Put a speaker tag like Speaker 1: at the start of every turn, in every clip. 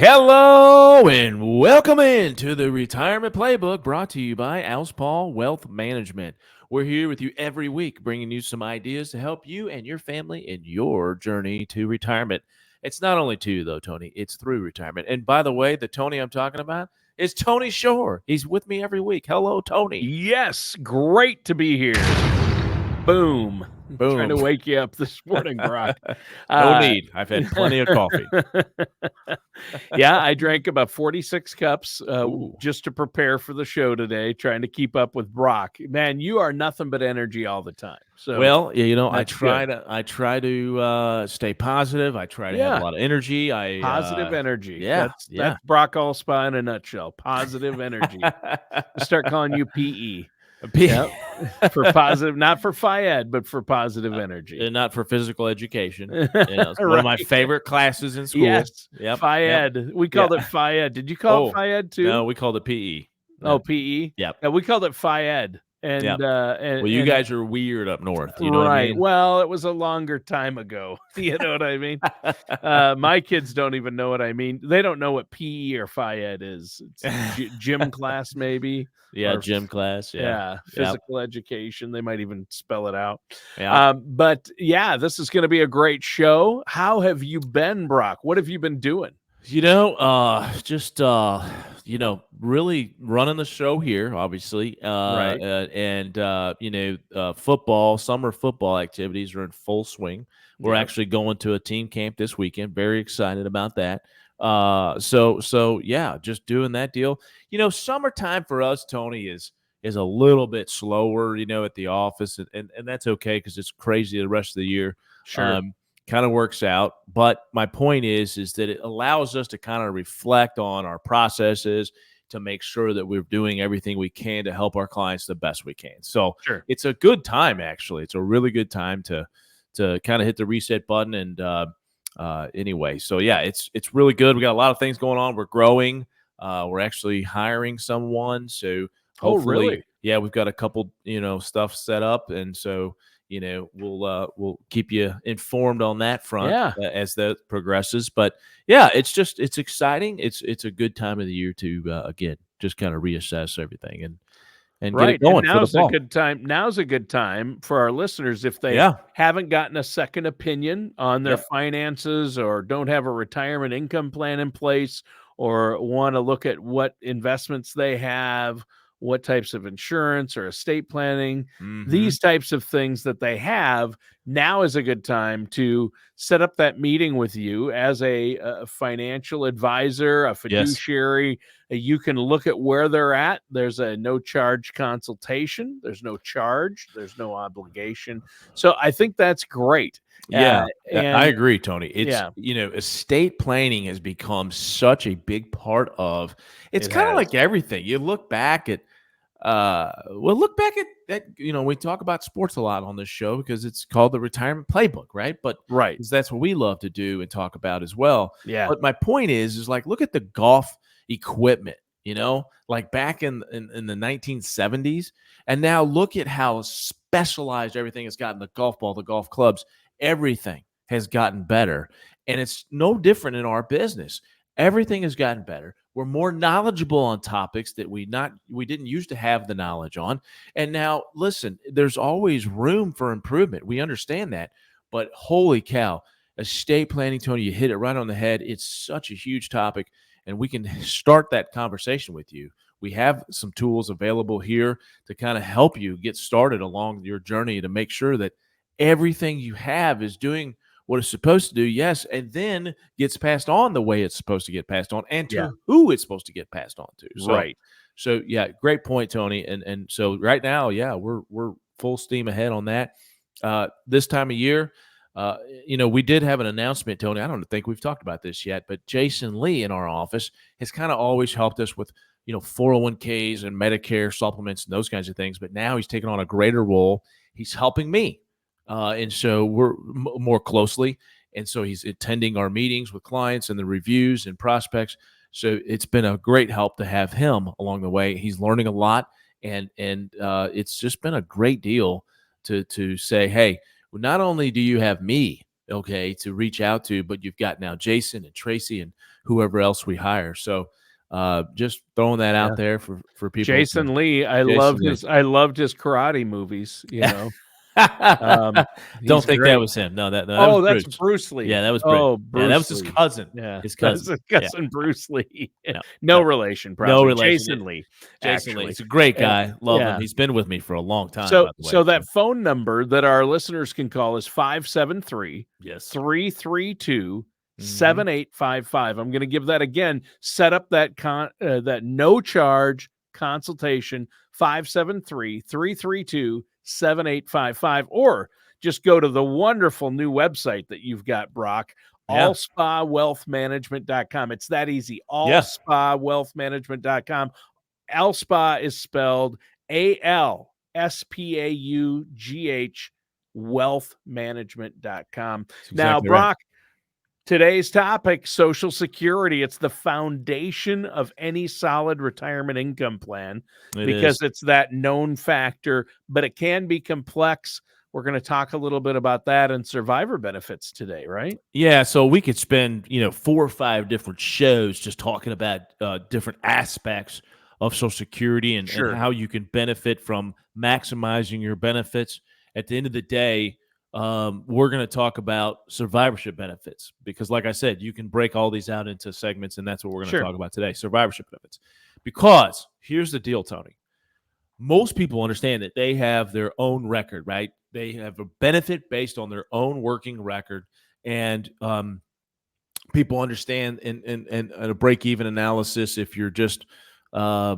Speaker 1: Hello and welcome into the Retirement Playbook brought to you by Alspaugh Wealth Management. We're here with you every week, bringing you some ideas to help you and your family in your journey to retirement. It's not only to, though, Tony, it's through retirement. And by the way, the Tony I'm talking about is Tony Shore. He's with me every week. Hello, Tony.
Speaker 2: Yes, great to be here. Boom.
Speaker 1: Boom.
Speaker 2: Trying to wake you up this morning, Brock.
Speaker 1: No need. I've had plenty of coffee.
Speaker 2: Yeah, I drank about 46 cups
Speaker 1: Ooh.
Speaker 2: just to prepare for the show today, trying to keep up with Brock. Man, you are nothing but energy all the time. So,
Speaker 1: well, you know, I
Speaker 2: that's
Speaker 1: try
Speaker 2: good.
Speaker 1: to stay positive. I try to have a lot of energy.
Speaker 2: Positive energy.
Speaker 1: Yeah,
Speaker 2: That's Brock Alspaugh in a nutshell. Positive energy. We'll start calling you PE. Yep. For positive, not for FIED, but for positive energy.
Speaker 1: And not for physical education. It's one of my favorite classes in school.
Speaker 2: Yes,
Speaker 1: Yep.
Speaker 2: FIED. We called it FIED. Did you call it FIED too?
Speaker 1: No, we called it PE.
Speaker 2: Oh, PE?
Speaker 1: Yep.
Speaker 2: Yeah, we called it FIED. And,
Speaker 1: well, you guys are weird up north. You know what I mean?
Speaker 2: Well, it was a longer time ago. You know what I mean? My kids don't even know what I mean. They don't know what PE or FIED is. It's gym class, maybe.
Speaker 1: Yeah,
Speaker 2: or
Speaker 1: gym class. Yeah.
Speaker 2: Physical education. They might even spell it out.
Speaker 1: Yeah.
Speaker 2: But yeah, this is going to be a great show. How have you been, Brock? What have you been doing?
Speaker 1: You know, just really running the show here, obviously.
Speaker 2: Right.
Speaker 1: Football, summer football activities are in full swing. We're actually going to a team camp this weekend. Very excited about that. So yeah, just doing that deal. You know, summertime for us, Tony, is a little bit slower, at the office, and that's okay because it's crazy the rest of the year.
Speaker 2: Sure.
Speaker 1: Kind of works out. But my point is that it allows us to kind of reflect on our processes to make sure that we're doing everything we can to help our clients the best we can. So It's a good time, actually. It's a really good time to kind of hit the reset button. And anyway, so yeah, it's really good. We got a lot of things going on. We're growing. We're actually hiring someone. So hopefully,
Speaker 2: really?
Speaker 1: Yeah, we've got a couple, stuff set up. And so, we'll keep you informed on that front as that progresses. But yeah, it's exciting. It's a good time of the year to again just kind of reassess everything and get it going.
Speaker 2: And now's a good time for our listeners if they haven't gotten a second opinion on their finances or don't have a retirement income plan in place or want to look at what investments they have, what types of insurance or estate planning, these types of things that they have. Now is a good time to set up that meeting with you as a financial advisor, a fiduciary. You can look at where they're at. There's a no charge consultation. There's no charge. There's no obligation. So I think that's great.
Speaker 1: Yeah, I agree, Tony. It's, estate planning has become such a big part of it's kind of like everything. You look back at we talk about sports a lot on this show because it's called the Retirement Playbook, right? But because that's what we love to do and talk about as well.
Speaker 2: Yeah.
Speaker 1: But my point is like, look at the golf equipment, like back in the 1970s. And now look at how specialized everything has gotten. The golf ball, the golf clubs, everything has gotten better. And it's no different in our business. Everything has gotten better. We're more knowledgeable on topics that we didn't used to have the knowledge on. And now, listen, there's always room for improvement. We understand that. But holy cow, estate planning, Tony, you hit it right on the head. It's such a huge topic, and we can start that conversation with you. We have some tools available here to kind of help you get started along your journey to make sure that everything you have is doing what it's supposed to do, yes, and then gets passed on the way it's supposed to get passed on and to who it's supposed to get passed on to. So yeah, great point, Tony. And so right now, yeah, we're full steam ahead on that. This time of year, we did have an announcement, Tony. I don't think we've talked about this yet, but Jason Lee in our office has kind of always helped us with 401ks and Medicare supplements and those kinds of things. But now he's taken on a greater role. He's helping me. And so we're more closely. And so he's attending our meetings with clients and the reviews and prospects. So it's been a great help to have him along the way. He's learning a lot. And it's just been a great deal to say, hey, not only do you have me okay, to reach out to, but you've got now Jason and Tracy and whoever else we hire. So just throwing that out there for people.
Speaker 2: Jason Lee, I
Speaker 1: Jason
Speaker 2: loved
Speaker 1: Lee.
Speaker 2: his karate movies,
Speaker 1: Don't
Speaker 2: he's
Speaker 1: think that
Speaker 2: great.
Speaker 1: was him. No, that was
Speaker 2: Oh, that's
Speaker 1: Bruce.
Speaker 2: Bruce
Speaker 1: Yeah,
Speaker 2: Lee.
Speaker 1: that was Bruce.
Speaker 2: Oh,
Speaker 1: Yeah, that was
Speaker 2: Bruce
Speaker 1: his
Speaker 2: Lee.
Speaker 1: cousin.
Speaker 2: Yeah,
Speaker 1: His
Speaker 2: that's
Speaker 1: cousin.
Speaker 2: his
Speaker 1: Yeah.
Speaker 2: cousin Bruce Lee.
Speaker 1: No,
Speaker 2: No
Speaker 1: no,
Speaker 2: relation,
Speaker 1: no
Speaker 2: probably.
Speaker 1: relation.
Speaker 2: Jason Lee,
Speaker 1: Jason Lee.
Speaker 2: actually.
Speaker 1: He's a great guy. Love him.
Speaker 2: Yeah.
Speaker 1: He's been with me for a long time,
Speaker 2: So
Speaker 1: by the way.
Speaker 2: so that phone number that our listeners can call is 573
Speaker 1: yes.
Speaker 2: 332 7855. I'm going to give that again. Set up that that no charge consultation, 573 332 7855, or just go to the wonderful new website that you've got, Brock, alspaugwealthmanagement.com. It's that easy. alspaugwealthmanagement.com. Alspaugh is spelled ALSPAUGH, wealthmanagement.com. Now,
Speaker 1: Exactly
Speaker 2: Brock, today's topic, Social Security. It's the foundation of any solid retirement income plan because it's that known factor, but it can be complex. We're going to talk a little bit about that and survivor benefits today, right?
Speaker 1: Yeah, so we could spend 4 or 5 different shows just talking about different aspects of Social Security and how you can benefit from maximizing your benefits. At the end of the day, we're going to talk about survivorship benefits because, like I said, you can break all these out into segments, and that's what we're going to talk about today, survivorship benefits. Because here's the deal, Tony. Most people understand that they have their own record, right? They have a benefit based on their own working record, and people understand in a break-even analysis if you're just a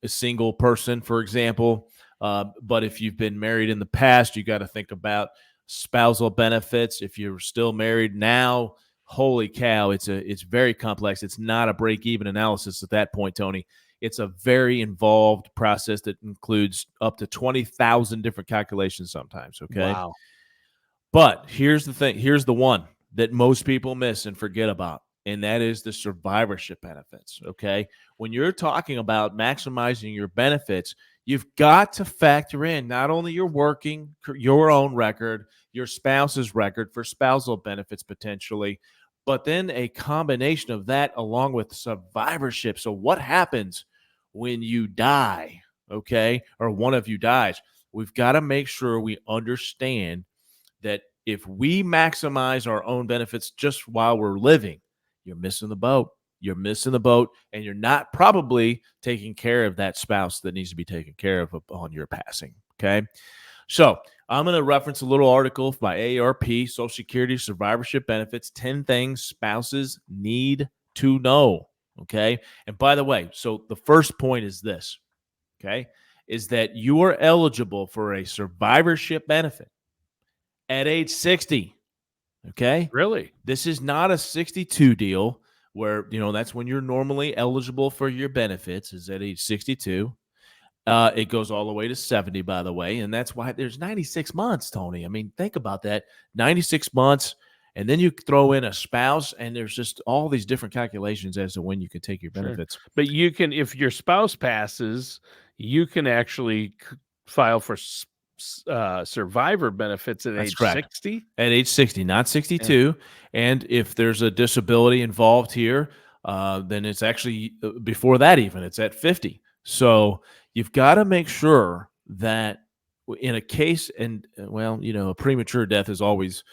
Speaker 1: single person, for example. But if you've been married in the past, you got to think about spousal benefits. If you're still married now, holy cow, it's very complex. It's not a break-even analysis at that point, Tony. It's a very involved process that includes up to 20,000 different calculations sometimes, okay?
Speaker 2: Wow.
Speaker 1: But here's the thing. Here's the one that most people miss and forget about, and that is the survivorship benefits, okay? When you're talking about maximizing your benefits, you've got to factor in not only your own record, your spouse's record for spousal benefits potentially, but then a combination of that along with survivorship. So what happens when you die, okay, or one of you dies? We've got to make sure we understand that if we maximize our own benefits just while we're living, you're missing the boat. You're missing the boat, and you're not probably taking care of that spouse that needs to be taken care of upon your passing, okay? So I'm going to reference a little article by AARP, Social Security Survivorship Benefits, 10 things spouses need to know, okay? And by the way, so the first point is this, okay, is that you are eligible for a survivorship benefit at age 60, okay?
Speaker 2: Really?
Speaker 1: This is not a 62 deal where, that's when you're normally eligible for your benefits is at age 62. It goes all the way to 70, by the way, and that's why there's 96 months, Tony. I mean, think about that, 96 months, and then you throw in a spouse, and there's just all these different calculations as to when you can take your benefits.
Speaker 2: But you can, if your spouse passes, you can actually file for survivor benefits at age 60?
Speaker 1: At age 60, not 62. Yeah. And if there's a disability involved here, then it's actually before that even. It's at 50. So you've got to make sure that in a case, and a premature death is always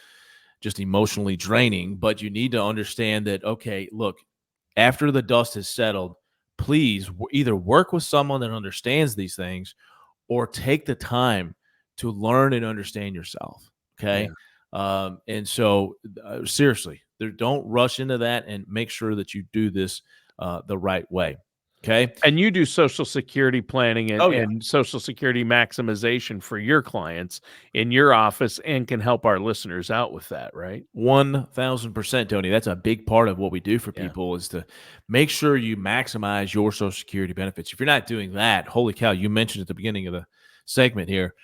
Speaker 1: just emotionally draining, but you need to understand that, okay, look, after the dust has settled, please either work with someone that understands these things or take the time to learn and understand yourself, okay? Yeah. And so seriously, don't rush into that and make sure that you do this the right way, okay?
Speaker 2: And you do Social Security planning and Social Security maximization for your clients in your office and can help our listeners out with that, right?
Speaker 1: 1,000%, Tony. That's a big part of what we do for people is to make sure you maximize your Social Security benefits. If you're not doing that, holy cow, you mentioned at the beginning of the segment here,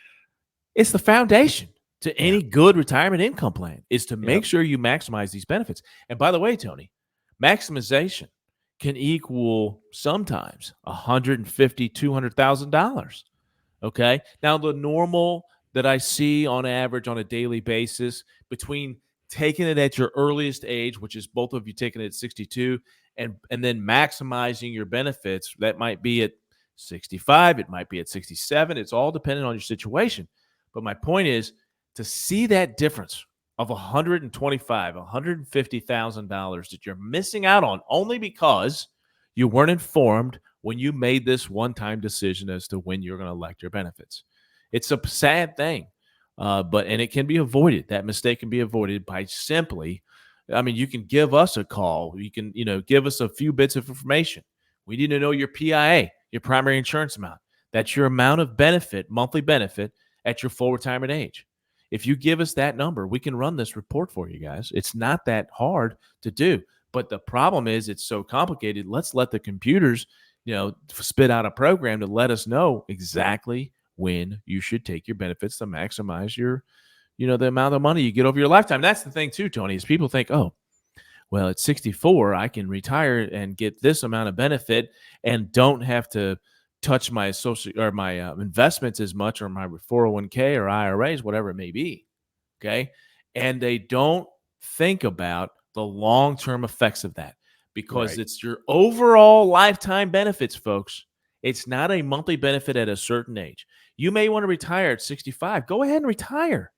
Speaker 1: it's the foundation to any good retirement income plan is to make sure you maximize these benefits. And by the way, Tony, maximization can equal sometimes $150,000, $200,000. Okay. Now, the normal that I see on average on a daily basis between taking it at your earliest age, which is both of you taking it at 62, and then maximizing your benefits. That might be at 65, it might be at 67. It's all dependent on your situation. But my point is to see that difference of $125,000, $150,000 that you're missing out on only because you weren't informed when you made this one-time decision as to when you're going to elect your benefits. It's a sad thing, and it can be avoided. That mistake can be avoided by simply, you can give us a call. You can, give us a few bits of information. We need to know your PIA, your primary insurance amount. That's your amount of benefit, monthly benefit at your full retirement age. If you give us that number, we can run this report for you guys. It's not that hard to do. But the problem is it's so complicated. Let's let the computers, spit out a program to let us know exactly when you should take your benefits to maximize your, the amount of money you get over your lifetime. That's the thing too, Tony, is people think, oh, well, at 64, I can retire and get this amount of benefit and don't have to touch my social or my investments as much, or my 401k or IRAs, whatever it may be. Okay. And they don't think about the long-term effects of that, because it's your overall lifetime benefits, folks. It's not a monthly benefit at a certain age. You may want to retire at 65. Go ahead and retire.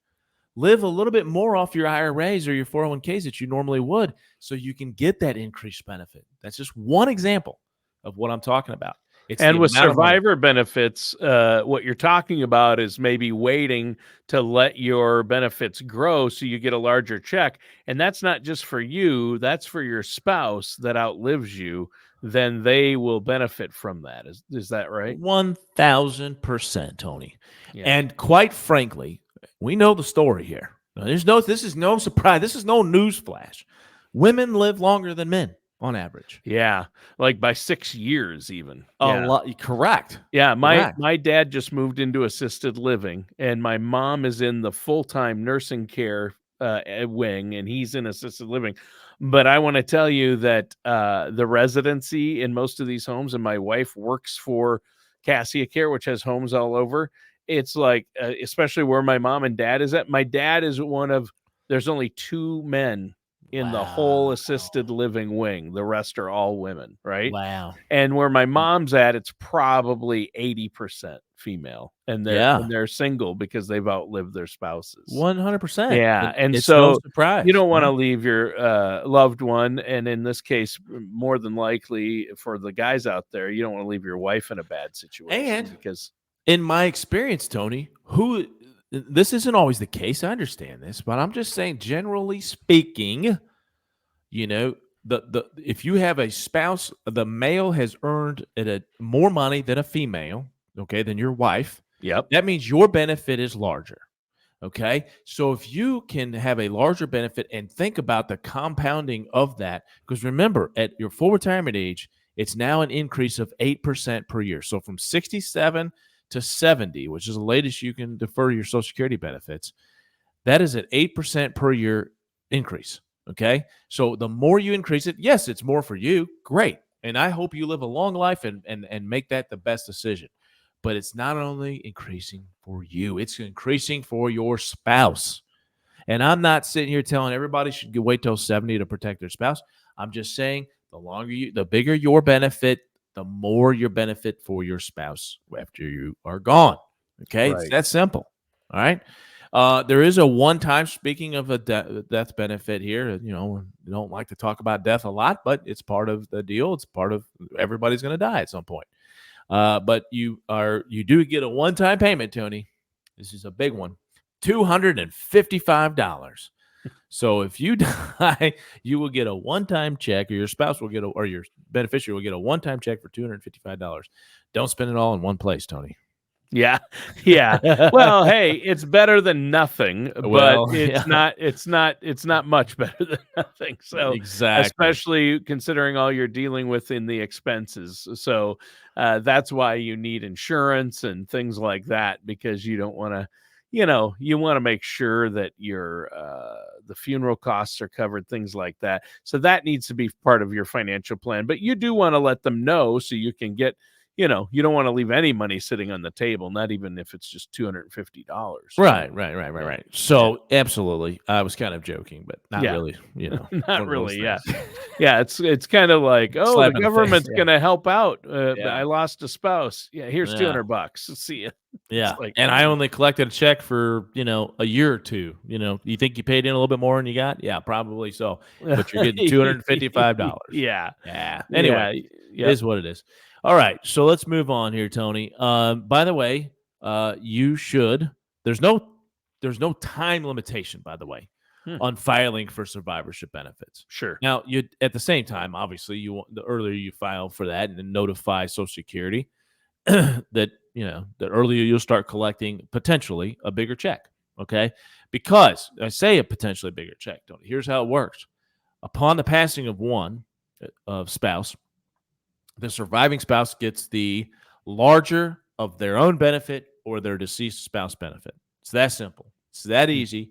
Speaker 1: Live a little bit more off your IRAs or your 401ks that you normally would, so you can get that increased benefit. That's just one example of what I'm talking about.
Speaker 2: And with survivor benefits, what you're talking about is maybe waiting to let your benefits grow so you get a larger check. And that's not just for you, that's for your spouse that outlives you. Then they will benefit from that. Is that right?
Speaker 1: 1,000%, Tony. Yeah. And quite frankly, we know the story here. This is no surprise. This is no news flash. Women live longer than men on average.
Speaker 2: Yeah, like by 6 years even.
Speaker 1: A lot, correct.
Speaker 2: Yeah, my dad just moved into assisted living, and my mom is in the full-time nursing care wing, and he's in assisted living. But I want to tell you that the residency in most of these homes, and my wife works for Cassia Care, which has homes all over. It's like, especially where my mom and dad is at. My dad is there's only 2 men in the whole assisted living wing. The rest are all women, right?
Speaker 1: Wow.
Speaker 2: And where my mom's at, it's probably 80% female, and they're single because they've outlived their spouses.
Speaker 1: 100%.
Speaker 2: Yeah, and
Speaker 1: it's
Speaker 2: so
Speaker 1: no surprise.
Speaker 2: You don't want to leave your loved one, and in this case, more than likely for the guys out there, you don't want to leave your wife in a bad situation.
Speaker 1: And
Speaker 2: because
Speaker 1: in my experience, Tony, this isn't always the case. I understand this, but I'm just saying, generally speaking, if you have a spouse, the male has earned more money than a female, okay, than your wife.
Speaker 2: Yep.
Speaker 1: That means your benefit is larger. Okay. So if you can have a larger benefit and think about the compounding of that, because remember, at your full retirement age, it's now an increase of 8% per year. So from 67 to 70, which is the latest you can defer your Social Security benefits, that is an 8% per year increase. Okay. So the more you increase it, yes, it's more for you. Great. And I hope you live a long life and make that the best decision. But it's not only increasing for you, it's increasing for your spouse. And I'm not sitting here telling everybody should wait till 70 to protect their spouse. I'm just saying the bigger your benefit, the more your benefit for your spouse after you are gone. Okay. Right. It's that simple. All right. There is a one-time, speaking of a death benefit here, we don't like to talk about death a lot, but it's part of the deal. It's part of everybody's going to die at some point. But you do get a one-time payment, Tony. This is a big one, $255. So if you die, you will get a one-time check, or your spouse will get or your beneficiary will get a one-time check for $255. Don't spend it all in one place, Tony.
Speaker 2: Yeah. Well, hey, it's better than nothing, but it's not much better than nothing. So
Speaker 1: exactly,
Speaker 2: especially considering all you're dealing with in the expenses. So that's why you need insurance and things like that, because you don't want to, you want to make sure that your the funeral costs are covered, things like that. So that needs to be part of your financial plan. But you do want to let them know so you can get you don't want to leave any money sitting on the table, not even if it's just $250.
Speaker 1: Right. So absolutely, I was kind of joking, but not really.
Speaker 2: Not really. Yeah, yeah. It's kind of like, oh, the government's going to help out. I lost a spouse. Yeah, here's $200. See ya.
Speaker 1: Yeah, and I only collected a check for a year or two. You think you paid in a little bit more than you got? Yeah, probably so. But you're getting $255.
Speaker 2: Yeah.
Speaker 1: Anyway, it is what it is. All right, so let's move on here, Tony. By the way, you should. There's no time limitation, by the way, on filing for survivorship benefits.
Speaker 2: Sure.
Speaker 1: Now, you at the same time, obviously, the earlier you file for that and then notify Social Security, that the earlier you'll start collecting potentially a bigger check. Okay, because I say a potentially bigger check. Tony, here's how it works: upon the passing of one spouse, the surviving spouse gets the larger of their own benefit or their deceased spouse benefit. It's that simple. It's that easy.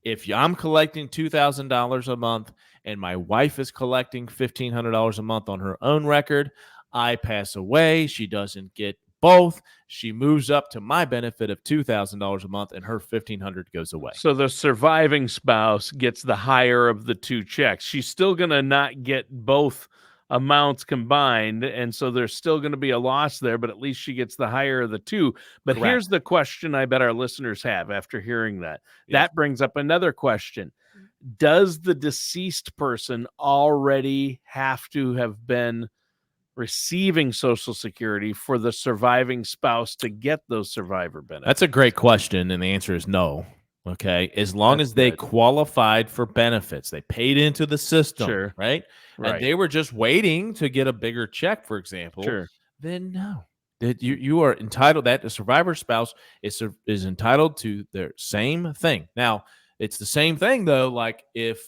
Speaker 1: If I'm collecting $2,000 a month and my wife is collecting $1,500 a month on her own record, I pass away. She doesn't get both. She moves up to my benefit of $2,000 a month, and her $1,500 goes away.
Speaker 2: So the surviving spouse gets the higher of the two checks. She's still going to not get both amounts combined, and so there's still going to be a loss there, but at least she gets the higher of the two. But here's the question I bet our listeners have after hearing that. Yes. That brings up another question. Does the deceased person already have to have been receiving Social Security for the surviving spouse to get those survivor benefits?
Speaker 1: That's a great question, and the answer is no. Okay, as long as they qualified for benefits, they paid into the system, right? And they were just waiting to get a bigger check, for example. Then no, that you are entitled. That the survivor spouse is entitled to their same thing. Now, it's the same thing though. Like if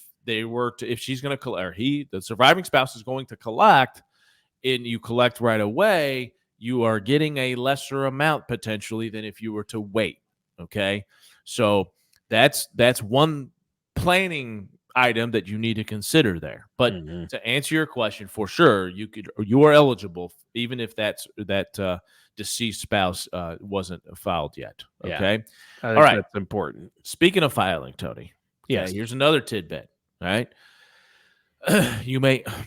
Speaker 1: she's going to collect, the surviving spouse is going to collect, and you collect right away, you are getting a lesser amount potentially than if you were to wait. Okay, so that's one planning item that you need to consider there. But to answer your question, for sure, you are eligible even if that deceased spouse wasn't filed yet. Okay,
Speaker 2: all right, that's important.
Speaker 1: Speaking of filing, Tony.
Speaker 2: Yes,
Speaker 1: here's another tidbit. All right,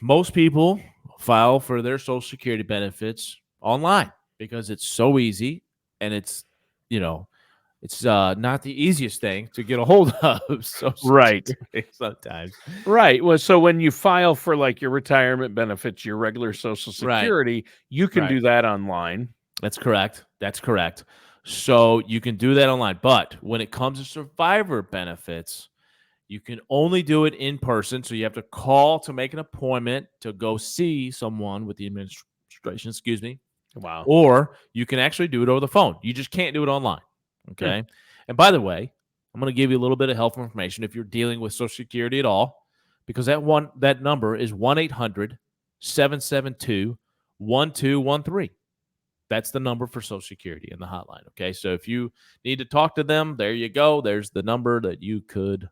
Speaker 1: most people file for their Social Security benefits online because it's so easy, and it's it's not the easiest thing to get a hold of. Sometimes.
Speaker 2: Right. Well, so when you file for like your retirement benefits, your regular Social Security, you can do that online.
Speaker 1: That's correct. So you can do that online. But when it comes to survivor benefits, you can only do it in person. So you have to call to make an appointment to go see someone with the administration,
Speaker 2: Wow.
Speaker 1: Or you can actually do it over the phone. You just can't do it online. Okay. And by the way, I'm going to give you a little bit of helpful information if you're dealing with Social Security at all, because that number is 1-800-772-1213. That's the number for Social Security in the hotline. Okay. So if you need to talk to them, there you go. There's the number that you could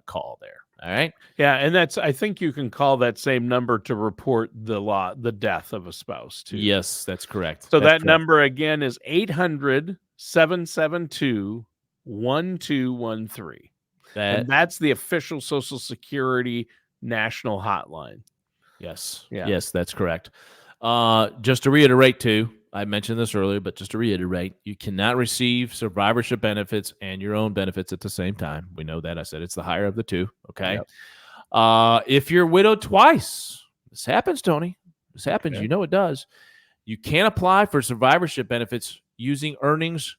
Speaker 1: call there. All right.
Speaker 2: Yeah. And I think you can call that same number to report the death of a spouse too.
Speaker 1: Yes, that's correct.
Speaker 2: So that number again is 800-772-1213. And that's the official Social Security national hotline.
Speaker 1: Yes. Yeah. Yes, that's correct. Just to reiterate too, I mentioned this earlier, but just to reiterate, you cannot receive survivorship benefits and your own benefits at the same time. We know that. I said it's the higher of the two. Okay.
Speaker 2: Yep.
Speaker 1: If you're widowed twice, this happens, Tony. This happens.
Speaker 2: Okay.
Speaker 1: You know it does. You can't apply for survivorship benefits using earnings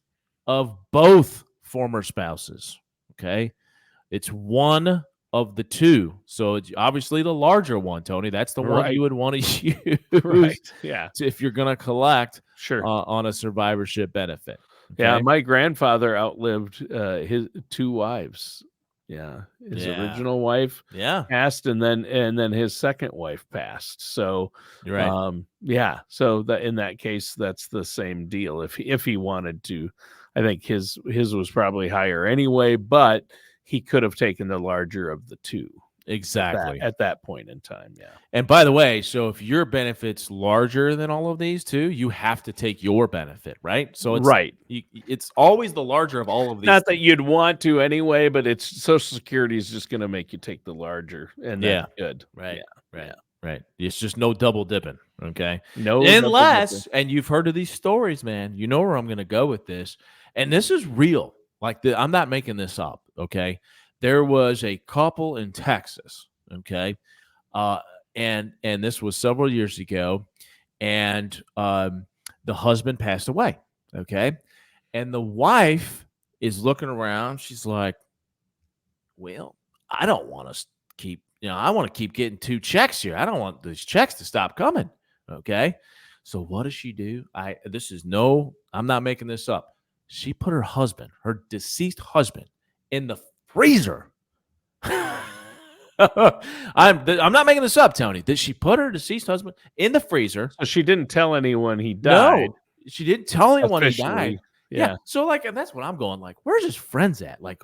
Speaker 1: of both former spouses. Okay. It's one of the two. So it's obviously the larger one, Tony. That's the one you would want to use if you're going to collect on a survivorship benefit.
Speaker 2: Okay? Yeah, my grandfather outlived his two wives. Yeah, his original wife passed, and then his second wife passed. So so in that case, that's the same deal. If he wanted to, I think his was probably higher anyway, but he could have taken the larger of the two.
Speaker 1: Exactly.
Speaker 2: At that point in time, yeah.
Speaker 1: And by the way, so if your benefit's larger than all of these too, you have to take your benefit, right? So it's always the larger of all of these.
Speaker 2: Not that you'd want to anyway, but it's Social Security is just going to make you take the larger, and that's good.
Speaker 1: Right.
Speaker 2: Yeah.
Speaker 1: Right. Right. It's just no double dipping. Okay.
Speaker 2: No,
Speaker 1: Unless, and you've heard of these stories, man, you know where I'm going to go with this. And this is real. Like, I'm not making this up. Okay. There was a couple in Texas. Okay. And this was several years ago. And the husband passed away. Okay. And the wife is looking around. She's like, well, I don't want to keep, I want to keep getting 2 checks here. I don't want these checks to stop coming. Okay. So what does she do? I'm not making this up. She put her deceased husband, in the freezer. I'm not making this up, Tony. Did she put her deceased husband in the freezer?
Speaker 2: So she didn't tell anyone he died.
Speaker 1: No, she didn't tell anyone
Speaker 2: officially.
Speaker 1: He died. Yeah. So like, and that's what I'm going like, where's his friends at? Like,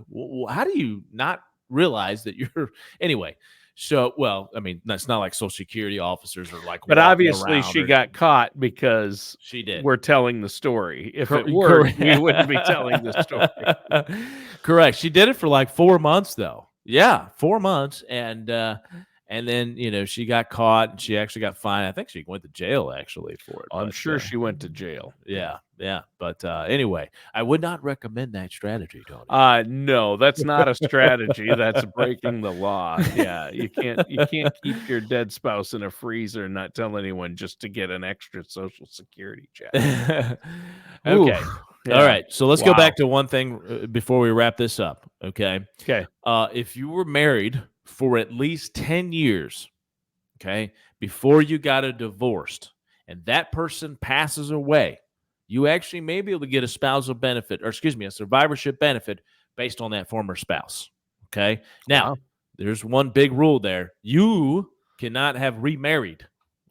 Speaker 1: how do you not realize that you're anyway? So, well, I mean, that's not like Social Security officers are like,
Speaker 2: but obviously she got caught because
Speaker 1: she did.
Speaker 2: We're telling the story. If it were, we wouldn't be telling the story.
Speaker 1: Correct. She did it for like 4 months though. Yeah, 4 months. And then, she got caught and she actually got fined. I think she went to jail actually for it.
Speaker 2: I'm sure she went to jail.
Speaker 1: Yeah. Yeah. But anyway, I would not recommend that strategy, Tony.
Speaker 2: No, that's not a strategy. That's breaking the law. Yeah. You can't keep your dead spouse in a freezer and not tell anyone just to get an extra Social Security check.
Speaker 1: Okay. Yeah. All right. So let's go back to one thing before we wrap this up. Okay.
Speaker 2: Okay.
Speaker 1: If you were married for at least 10 years, okay, before you got divorced, and that person passes away, you actually may be able to get a spousal benefit, a survivorship benefit based on that former spouse. Okay. Now, there's one big rule there. You cannot have remarried.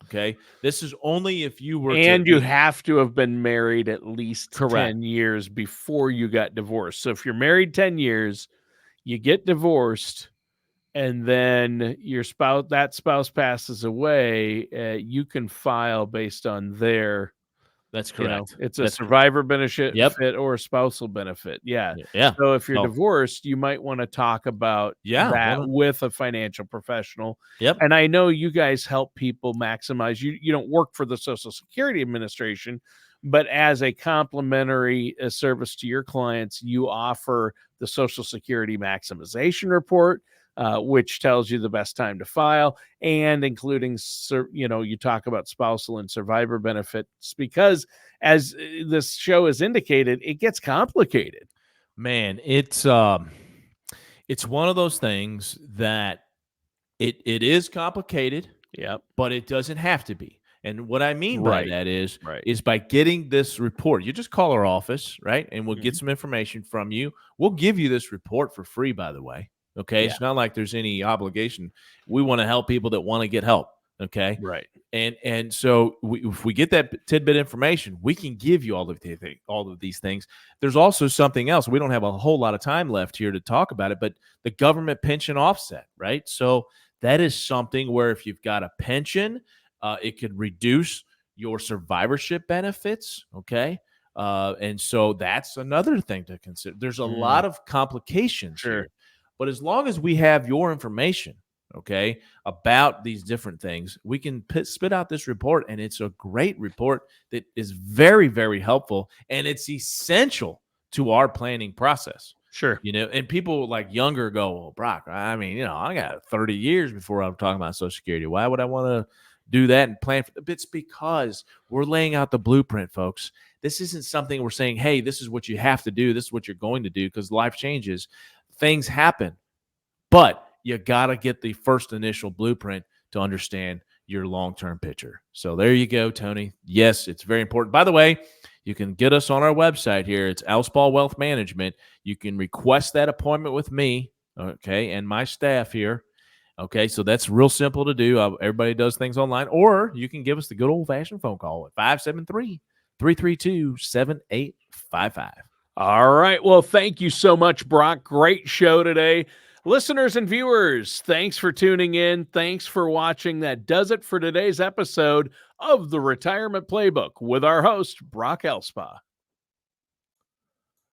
Speaker 1: Okay. This is only if you were
Speaker 2: you have to have been married at least 10 years before you got divorced. So if you're married 10 years, you get divorced, and then that spouse passes away, you can file based on their.
Speaker 1: That's correct.
Speaker 2: It's a survivor benefit or a spousal benefit. Yeah.
Speaker 1: Yeah.
Speaker 2: So if you're divorced, you might want to talk about that with a financial professional.
Speaker 1: Yep.
Speaker 2: And I know you guys help people maximize. You don't work for the Social Security Administration, but as a complimentary service to your clients, you offer the Social Security Maximization Report, which tells you the best time to file, and including, you talk about spousal and survivor benefits, because as this show has indicated, it gets complicated.
Speaker 1: Man, it's one of those things that it is complicated.
Speaker 2: Yeah,
Speaker 1: but it doesn't have to be. And what I mean by that is by getting this report. You just call our office, right? And we'll get some information from you. We'll give you this report for free, by the way. Okay. Yeah. It's not like there's any obligation. We want to help people that want to get help. Okay.
Speaker 2: Right.
Speaker 1: And so if we get that tidbit information, we can give you all of these things. There's also something else. We don't have a whole lot of time left here to talk about it, but the government pension offset, right? So that is something where if you've got a pension, it could reduce your survivorship benefits. Okay. And so that's another thing to consider. There's a lot of complications here. But as long as we have your information, okay, about these different things, we can spit out this report, and it's a great report that is very, very helpful, and it's essential to our planning process.
Speaker 2: Sure.
Speaker 1: And people like younger go, well, Brock, I mean, I got 30 years before I'm talking about Social Security. Why would I want to do that and plan for it? It's because we're laying out the blueprint, folks. This isn't something we're saying, hey, this is what you have to do. This is what you're going to do, because life changes. Things happen, but you got to get the first initial blueprint to understand your long-term picture. So there you go, Tony. Yes, it's very important. By the way, you can get us on our website here. It's Alspaugh Wealth Management. You can request that appointment with me, okay, and my staff here. Okay, so that's real simple to do. Everybody does things online, or you can give us the good old-fashioned phone call at 573-332-7855.
Speaker 2: All right. Well, thank you so much, Brock. Great show today. Listeners and viewers, thanks for tuning in. Thanks for watching. That does it for today's episode of the Retirement Playbook with our host, Brock Alspaugh.